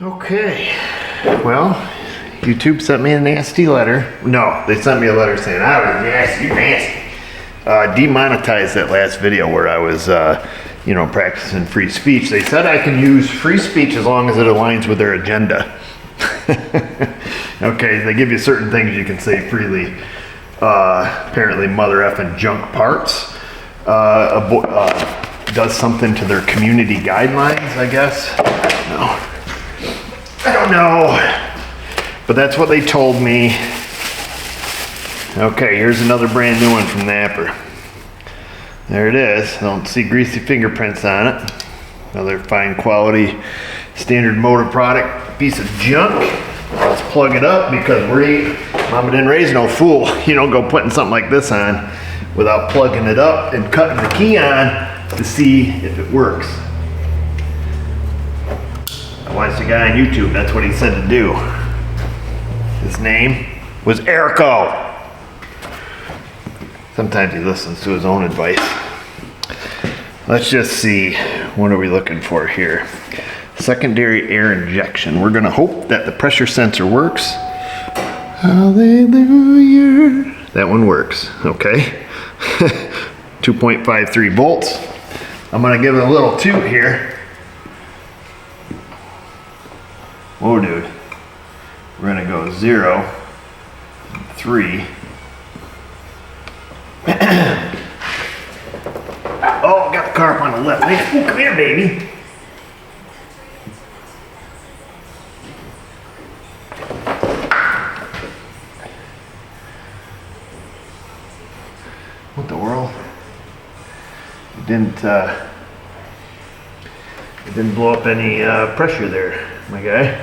Okay, well, YouTube sent me a nasty letter. No, they sent me a letter saying I was nasty, you're nasty. Demonetized that last video where I was, practicing free speech. They said I can use free speech as long as it aligns with their agenda. Okay, they give you certain things you can say freely. Apparently mother effing junk parts. Does something to their community guidelines, I guess. I don't know. But that's what they told me. Okay, here's another brand new one from Napper. There it is. Don't see greasy fingerprints on it. Another fine quality standard motor product piece of junk. Let's plug it up because Mama didn't raise no fool. You don't go putting something like this on without plugging it up and cutting the key on to see if it works. I watched a guy on YouTube, that's what he said to do. His name was Erico. Sometimes he listens to his own advice. Let's just see, what are we looking for here? Secondary air injection. We're gonna hope that the pressure sensor works. Hallelujah. That one works, okay. 2.53 volts. I'm gonna give it a little toot here. Whoa, dude. We're gonna go 0, 3. Oh, got the carp on the left. Oh, come here, baby. What the world? It didn't blow up any pressure there, my guy.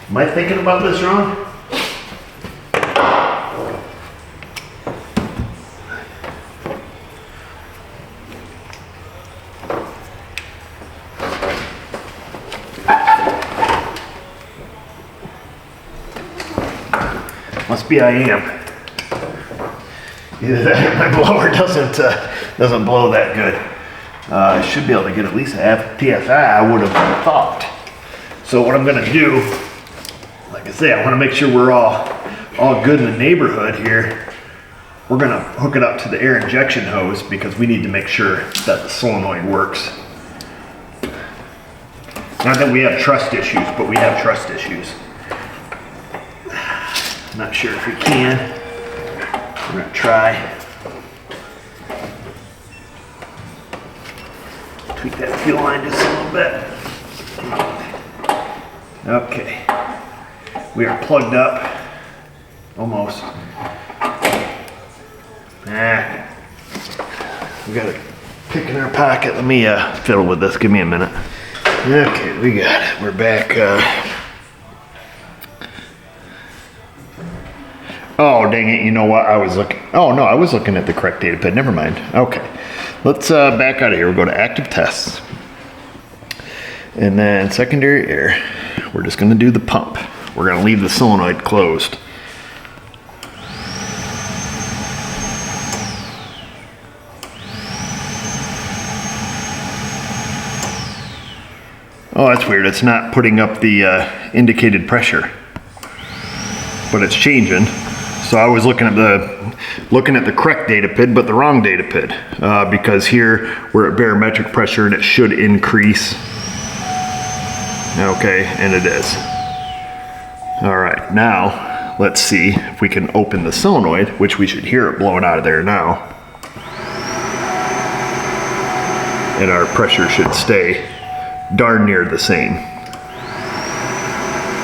Am I thinking about this wrong? Must be I am. Either that or my blower doesn't blow that good. I should be able to get at least a half PSI, I would have thought. So what I'm gonna do, like I say, I wanna make sure we're all good in the neighborhood here. We're gonna hook it up to the air injection hose because we need to make sure that the solenoid works. Not that we have trust issues, but we have trust issues. Not sure if we can. We're gonna try. Tweak that fuel line just a little bit. Okay. We are plugged up. Almost. We got a pick in our pocket. Let me fiddle with this. Give me a minute. Okay, we got it. We're back. Oh, dang it, you know what, I was looking at the correct data pad, never mind. Okay, let's back out of here. We'll go to active tests. And then secondary air. We're just gonna do the pump. We're gonna leave the solenoid closed. Oh, that's weird, it's not putting up the indicated pressure, but it's changing. So I was looking at the correct data pid, but the wrong data pid, because here we're at barometric pressure and it should increase. Okay, and it is. All right, now let's see if we can open the solenoid, which we should hear it blowing out of there now. And our pressure should stay darn near the same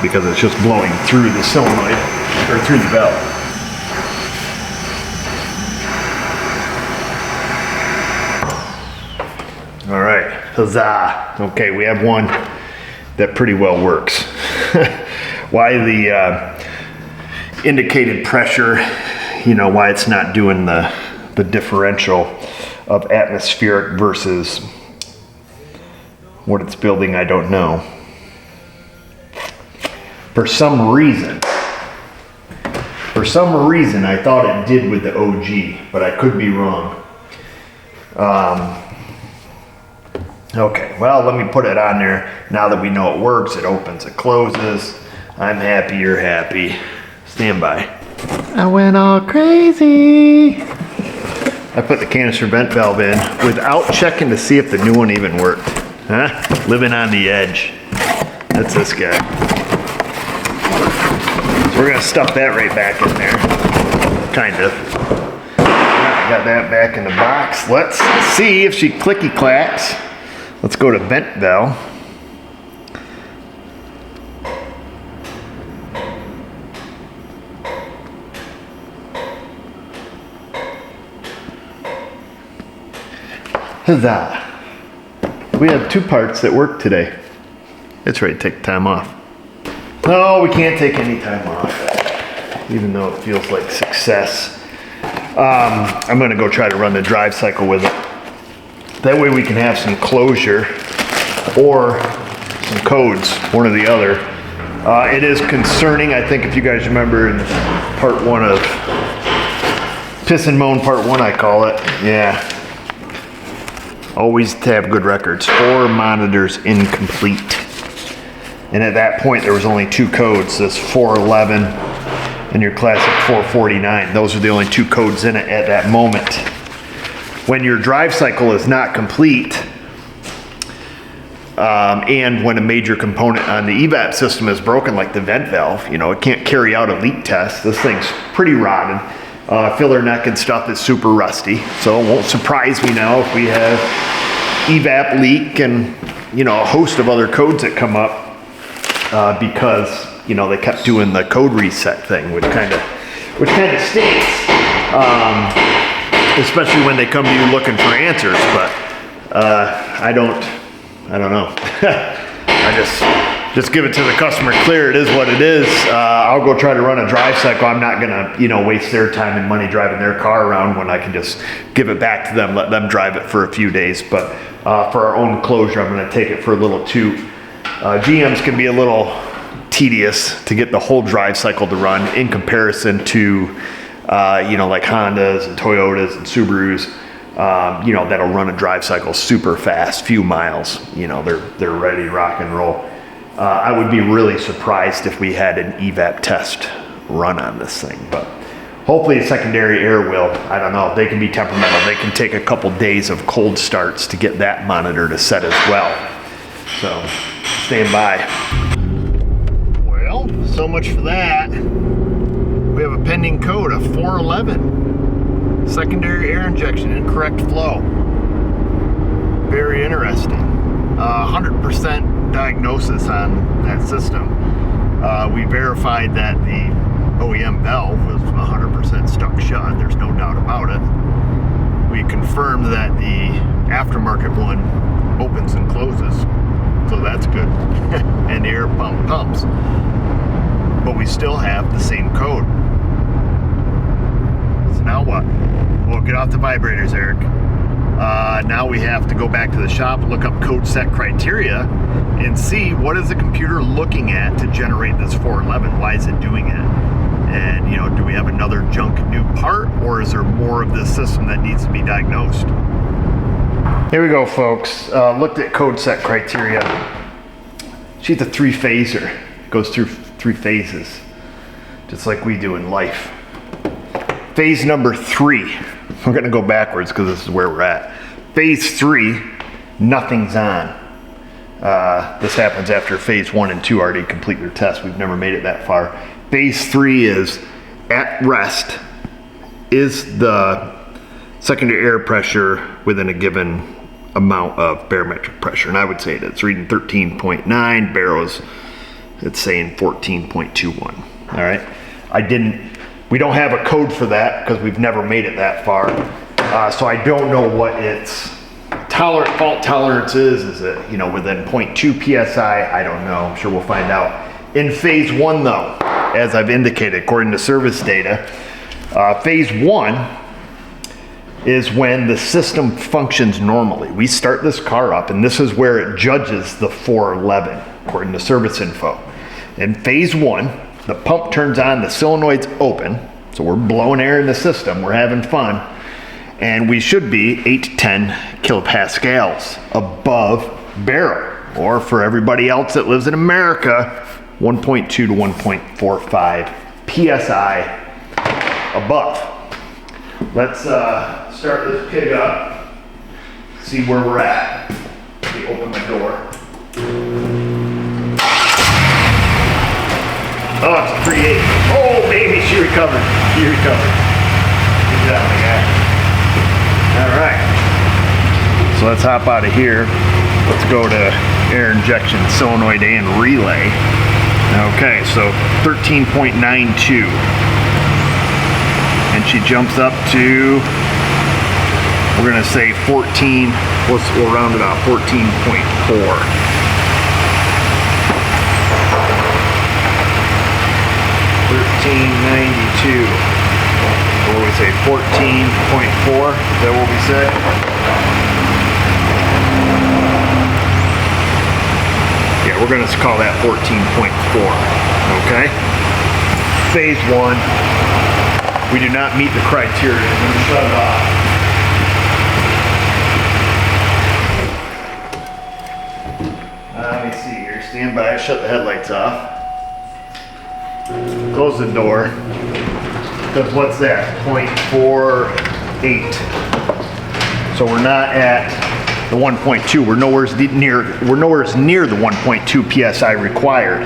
because it's just blowing through the solenoid or through the valve. All right, huzzah. Okay, we have one that pretty well works. Why the indicated pressure, why it's not doing the differential of atmospheric versus what it's building, I don't know. For some reason, I thought it did with the OG, but I could be wrong. Okay, well, let me put it on there. Now that we know it works, it opens, it closes. I'm happy, you're happy. Stand by. I went all crazy. I put the canister vent valve in without checking to see if the new one even worked. Huh? Living on the edge. That's this guy. So we're gonna stuff that right back in there. Kind of. Got that back in the box. Let's see if she clicky clacks. Let's go to vent valve. Huzzah. We have 2 parts that work today. It's ready to take time off. No, we can't take any time off, even though it feels like success. I'm gonna go try to run the drive cycle with it. That way we can have some closure or some codes, one or the other. It is concerning, I think if you guys remember in part 1 of Piss and Moan part 1 I call it, yeah. Always to have good records. 4 monitors incomplete. And at that point there was only 2 codes, this 411 and your classic 449. Those are the only 2 codes in it at that moment. When your drive cycle is not complete, and when a major component on the evap system is broken, like the vent valve, you know, it can't carry out a leak test. This thing's pretty rotten. Filler neck and stuff is super rusty. So it won't surprise me now if we have evap leak and, you know, a host of other codes that come up because, you know, they kept doing the code reset thing, which kind of stinks. Especially when they come to you looking for answers, but I don't know. I just give it to the customer clear. It is what it is. I'll go try to run a drive cycle. I'm not gonna, you know, waste their time and money driving their car around when I can just give it back to them, let them drive it for a few days. But for our own closure, I'm gonna take it for a little too. GMs can be a little tedious to get the whole drive cycle to run in comparison to you know, like Hondas and Toyotas and Subarus, you know, that'll run a drive cycle super fast, few miles, you know, they're ready to rock and roll. I would be really surprised if we had an evap test run on this thing, but hopefully a secondary air will. I don't know, they can be temperamental. They can take a couple days of cold starts to get that monitor to set as well. So, stand by. Well, so much for that. We have a pending code of 411. Secondary air injection, incorrect flow. Very interesting. 100% diagnosis on that system. We verified that the OEM valve was 100% stuck shut. There's no doubt about it. We confirmed that the aftermarket one opens and closes. So that's good. And the air pump pumps. But we still have the same code. So now what? Well, get off the vibrators, Eric. Now we have to go back to the shop, look up code set criteria, and see what is the computer looking at to generate this 411. Why is it doing it? And, you know, do we have another junk new part, or is there more of this system that needs to be diagnosed? Here we go, folks. Looked at code set criteria. She's a 3-phaser. It goes through 3 phases, just like we do in life. Phase number 3, we're gonna go backwards because this is where we're at. Phase 3, nothing's on. This happens after phase 1 and 2 already complete their test. We've never made it that far. Phase 3 is at rest. Is the secondary air pressure within a given amount of barometric pressure? And I would say that it's reading 13.9 baros. It's saying 14.21. All right. We don't have a code for that because we've never made it that far. So I don't know what its fault tolerance is. Is it, you know, within 0.2 PSI? I don't know. I'm sure we'll find out. In phase 1 though, as I've indicated, according to service data, phase 1 is when the system functions normally. We start this car up and this is where it judges the 411, according to service info. In phase 1, the pump turns on, the solenoid's open, so we're blowing air in the system, we're having fun. And we should be 8 to 10 kilopascals above barrel. Or for everybody else that lives in America, 1.2 to 1.45 PSI above. Let's start this pig up, see where we're at. Let me open my door. Oh, it's a 3.8. Oh, baby, she recovered. She recovered. Good job, my guy. All right. So let's hop out of here. Let's go to air injection, solenoid, and relay. Okay, so 13.92. And she jumps up to, we're gonna say 14, we'll round it off, 14.4. 1392. What do we say, 14.4? Is that what we said? Yeah, we're gonna call that 14.4, okay? Phase 1, we do not meet the criteria. I'm gonna shut it off. Let me see here, stand by, shut the headlights off. Close the door, because what's that, 0.48. So we're not at the 1.2, we're nowhere near the 1.2 PSI required.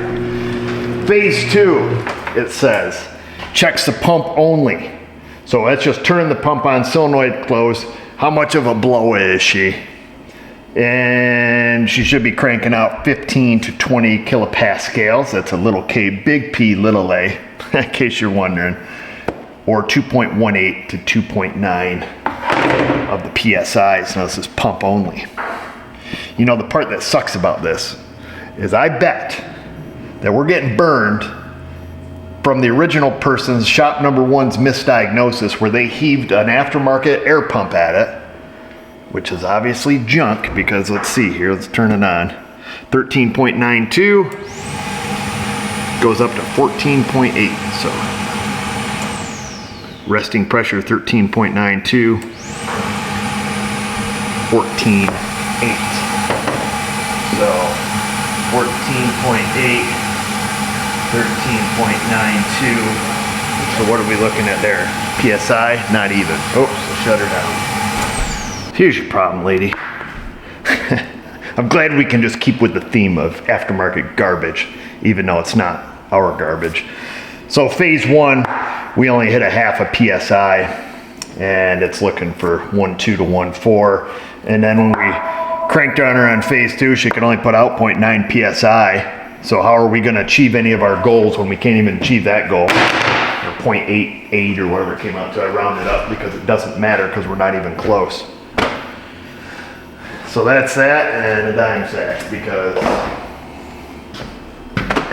Phase 2, it says, checks the pump only. So that's just turning the pump on, solenoid closed. How much of a blow is she? And she should be cranking out 15 to 20 kilopascals. That's a little K, big P, little a, in case you're wondering. Or 2.18 to 2.9 of the PSIs. Now this is pump only. You know, the part that sucks about this is I bet that we're getting burned from the original person's shop number 1's misdiagnosis, where they heaved an aftermarket air pump at it, which is obviously junk, because let's see here, let's turn it on. 13.92 goes up to 14.8. So resting pressure 13.92, 14.8. So 14.8, 13.92. So what are we looking at there? PSI, not even. Oops, so shut her down. Here's your problem, lady. I'm glad we can just keep with the theme of aftermarket garbage, even though it's not our garbage. So phase 1, we only hit a half a PSI, and it's looking for 1.2 to 1.4. And then when we cranked on her on phase 2, she could only put out 0.9 PSI. So how are we gonna achieve any of our goals when we can't even achieve that goal? Or 0.88 or whatever it came out to. I rounded up because it doesn't matter because we're not even close. So that's that, and a dime sack, because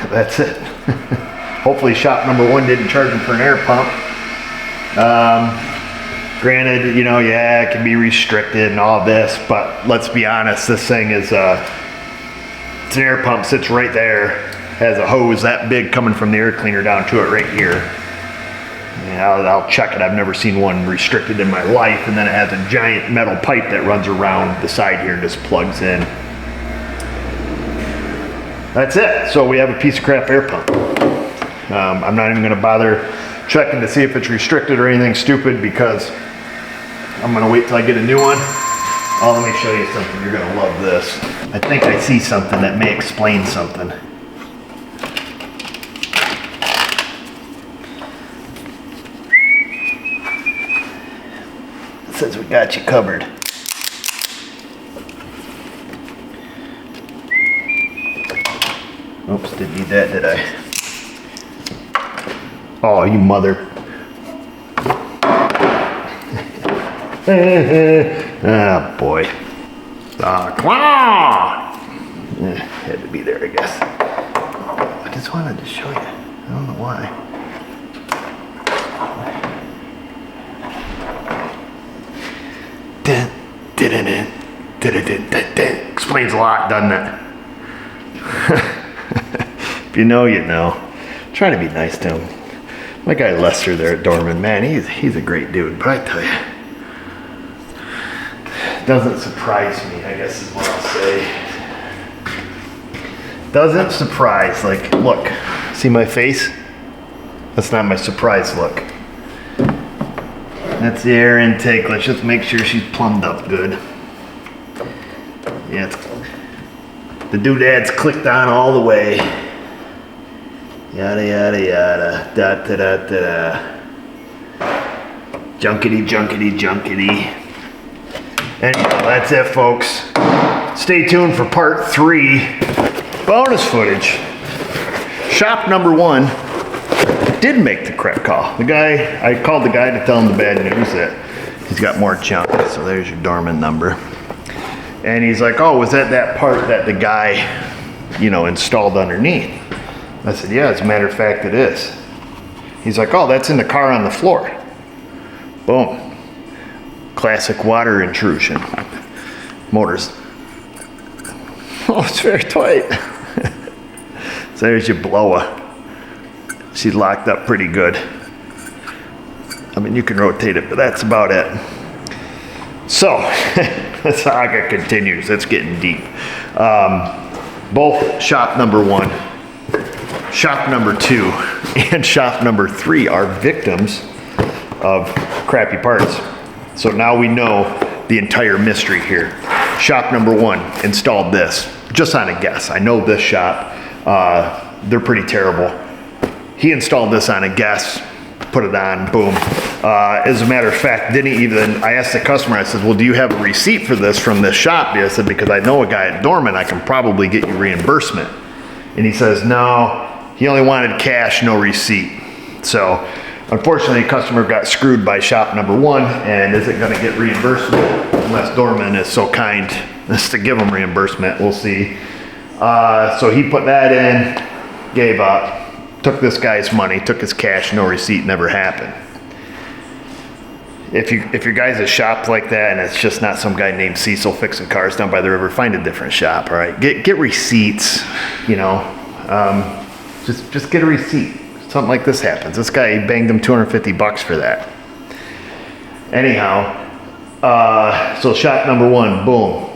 that's it. Hopefully shop number 1 didn't charge them for an air pump. Granted, you know, yeah, it can be restricted and all this, but let's be honest, this thing is, it's an air pump, sits right there, has a hose that big coming from the air cleaner down to it right here. And I'll check it, I've never seen one restricted in my life, and then it has a giant metal pipe that runs around the side here and just plugs in. That's it. So we have a piece of crap air pump. I'm not even gonna bother checking to see if it's restricted or anything stupid, because I'm gonna wait till I get a new one. Oh, let me show you something, you're gonna love this. I think I see something that may explain something. It says we got you covered. Oops, didn't need that, did I? Oh, you mother. Ah, boy. Come on! Had to be there, I guess. I just wanted to show you. I don't know why. Explains a lot, doesn't it? If you know, you know. I'm trying to be nice to him. My guy Lester there at Dorman, man, he's a great dude. But I tell you, doesn't surprise me, I guess is what I'll say. Doesn't surprise, like, look, see my face? That's not my surprise look. That's the air intake. Let's just make sure she's plumbed up good. Yeah, the doodad's clicked on all the way. Yada, yada, yada. Da, da, da, da, da. Junkety, junkety, junkety. Anyhow, that's it, folks. Stay tuned for part 3. Bonus footage. Shop number 1 did make the correct call. The guy, I called the guy to tell him the bad news that he's got more junk. So there's your dormant number. And he's like, oh, was that part that the guy, you know, installed underneath? I said, yeah, as a matter of fact, it is. He's like, oh, that's in the car on the floor. Boom. Classic water intrusion. Motors. Oh, it's very tight. So there's your blower. She's locked up pretty good. I mean, you can rotate it, but that's about it. So, the saga continues. It's getting deep. Both shop number 1, shop number 2, and shop number 3 are victims of crappy parts. So now we know the entire mystery here. Shop number 1 installed this, just on a guess. I know this shop. They're pretty terrible. He installed this on a guess, put it on, boom. As a matter of fact, didn't even, I asked the customer, I said, well, do you have a receipt for this from this shop? I said, because I know a guy at Dorman, I can probably get you reimbursement. And he says, no, he only wanted cash, no receipt. So unfortunately, the customer got screwed by shop number 1 and isn't gonna get reimbursement unless Dorman is so kind as to give him reimbursement, we'll see. So he put that in, gave up. Took this guy's money, took his cash, no receipt, never happened. If your guy's a shop like that and it's just not some guy named Cecil fixing cars down by the river, find a different shop, all right? Get receipts, you know. Just get a receipt. Something like this happens. This guy banged him $250 for that. Anyhow, so shop number 1, boom.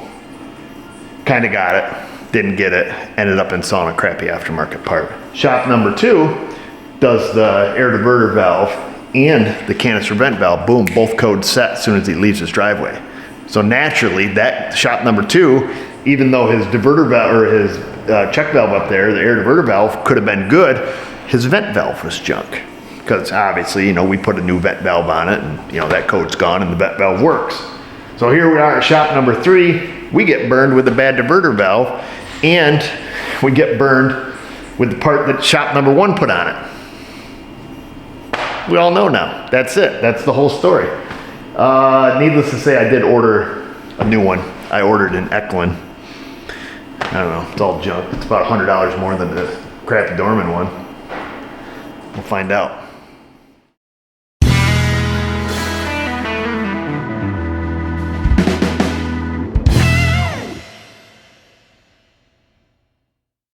Kind of got it, didn't get it, ended up installing a crappy aftermarket part. Shop number 2 does the air diverter valve and the canister vent valve. Boom, both codes set as soon as he leaves his driveway. So naturally, that shop number 2, even though his diverter valve or his check valve up there, the air diverter valve could have been good, his vent valve was junk. Because obviously, you know, we put a new vent valve on it and, you know, that code's gone and the vent valve works. So here we are at shop number 3. We get burned with the bad diverter valve and we get burned with the part that shop number 1 put on it. We all know now. That's it. That's the whole story. Needless to say, I did order a new one. I ordered an Eklund. I don't know. It's all junk. It's about $100 more than the crappy Dorman one. We'll find out.